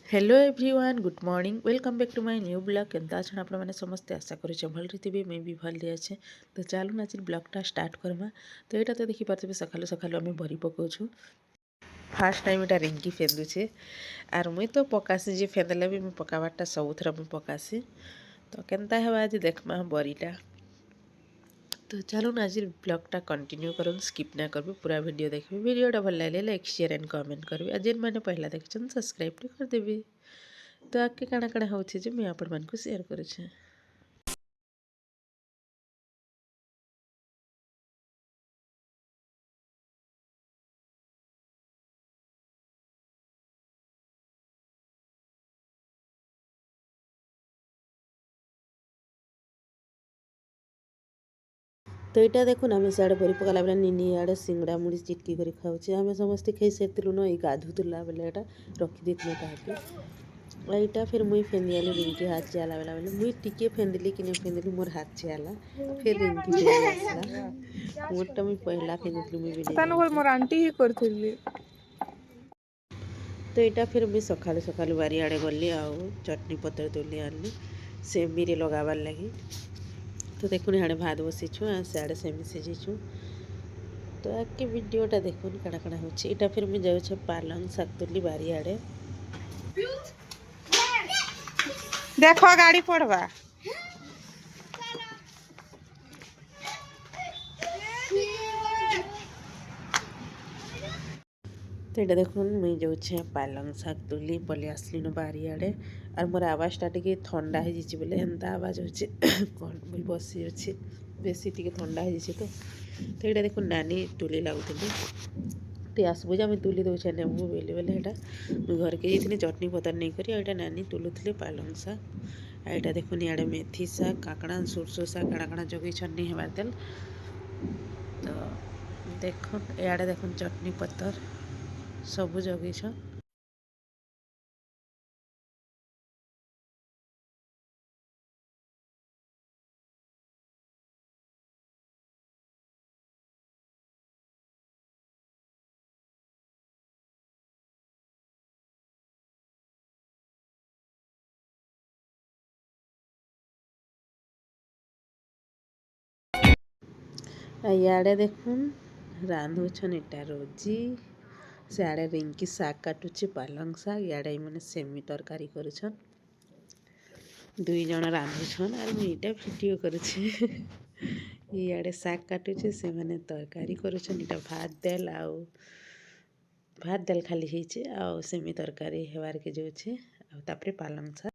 Hello everyone, good morning. Welcome back to my new blog. केनता अच्छा आप मैंने समस्ते आशा करें भल थे मुई भी भल अच्छे। तो चलून आज ब्लॉगटा स्टार्ट करमा। तो यहाँ तो देखिपे सकालू सकालू आम बरी पकाऊँ। फास्ट टाइम यहाँ रिंकी फेंदुचे आर मुई तो पकासी जी फेंदले भी मुझे पकावाटा सब थर मुझे पकासी। तो केनता है आज देखमा बरीटा। तो चलो आज ब्लॉगटा कंटिन्यू करूँ, स्किप ना करूँ, पूरा वीडियो देखिए। वीडियोटा भल लगे लाइक शेयर एंड कमेंट करेंगे। आज जेन मैंने पहला देखते सब्सक्राइब करदेवी। तो आगे काଣା काଣା होचे जे मैं आपण मानकु शेयर करूछे। तो यहाँ देखुन आम सियाड़े बरी पकाला बेला निनी आड़े सिंगड़ा मुड़ी चिटकी कर खाऊे। आम समस्ते खाई सारी न ये गाधुला बेले यहाँ रखी देती क्या। यहाँ फिर मुई फेंदी रिंकी हाथ चला बेला बेले मुई टिके फेंदली कि नहीं फेंदली मोर हाथ चला। फिर रिंकी फेंदी आसला मोरटा मुई पहला फेंदी मुई भी मोर आंटी ही करथिली। तो यहाँ फिर मुई सकालू सकालू बारी आड़े गली आउ चटनी पतर तुली आनली सेमी लगाबार लगी। तो देखुन यहाँ भात बसीछु सियाड़े सेमी सीझीछु। तो आगे वीडियोटा देखुन काଣା काଣା होछि। इटा फिर मुझे जाऊँ पालंग शाग तुली बारी आड़े। देखो गाड़ी पड़वा। तो यहाँ देखुन मुई जाऊँ पालंग शाग तुली पलि आसली न बारी आड़े। और मोर आवाज़टा टे थंडा हो बोले एंता आवाज हो कौन मुई बसी अच्छे बेसी टे थंडा हो। तो यहाँ देखुन नानी तुली लगुली ती आसबू जा मुझे तुली दौचे नेबू बोली बोले यहाँ मुझे घर के जाइए चटनी पतर नहीं करी। यहाँ नानी तुलुले पालंग शाग। यहाँ देखुन इे मेथी शाग काकड़ा सोरसो शाग काଣା काଣା जगह छन्नी हेबार देल। तो देखुन इे देखुन चटनी पतर सबू जगह। इे देखुन रांधुछन इटा रोजी सियाड़े रिंकी शाग काटुचे पालंग शाग। इे मैंने सेमी तरकारी करुछन दुई जन रांधुछन और मुझे भिडियो करुछे। इे शाग काटुचे से मैंने तरकारी करुछन। इटा भात देल आउ भात देल खाली होइछे आउ सेमी तरकारी हेबार के जोछे आउ तापरे पालंग शाग।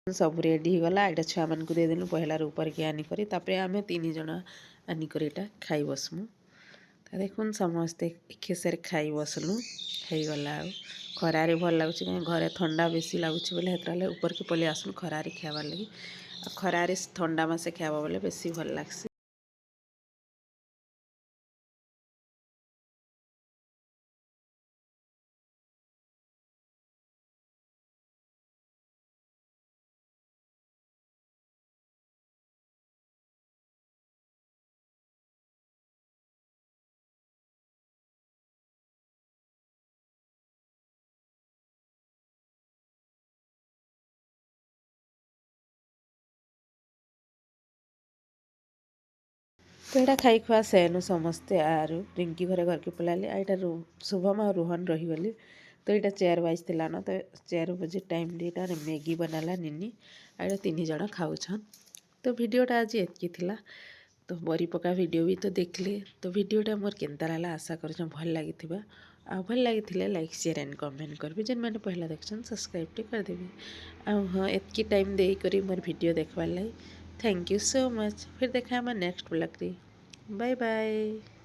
सब रेडी गला यहाँ छुआ मान को देदेलु पहला ऊपर के आनिक आम तीन जन आनिक खाई बसमु। तो देखुन समस्ते एक सारे खाई बसलु गला खरारे भल लगुच कहीं घरे ठंडा बेसी लगुच बोले हेतु ऊपर के पलि आसनु खरारे खाबार लगी। खरारे ठंडा मासे खावा बोले बेसी भल लगसी। तो यहाँ खाई खुआ सेनु समस्ते आरु रिंकी घरे घर के पलाले यहाँ शुभम और रोहन रहीगले। तो यहाँ 4 बजला न तो 4 बजे टाइम यहाँ मैगी बनाला निनी यहाँ तीन जन खाऊन। तो वीडियोटा आज एतकी थिला। तो बरी पका वीडियो भी तो देखले। तो वीडियोटा मोर केनता लागला आशा कर भल लगी आ भल लगी लाइक शेयर एंड कमेंट करबे। जेन मैंने पहला देखछन सब्सक्राइब टे कर देबे। आ हाँ एतकी टाइम दे करी मोर वीडियो देखवार लाई थैंक यू सो मच। फिर देखा नेक्स्ट ब्लॉग रे। Bye bye.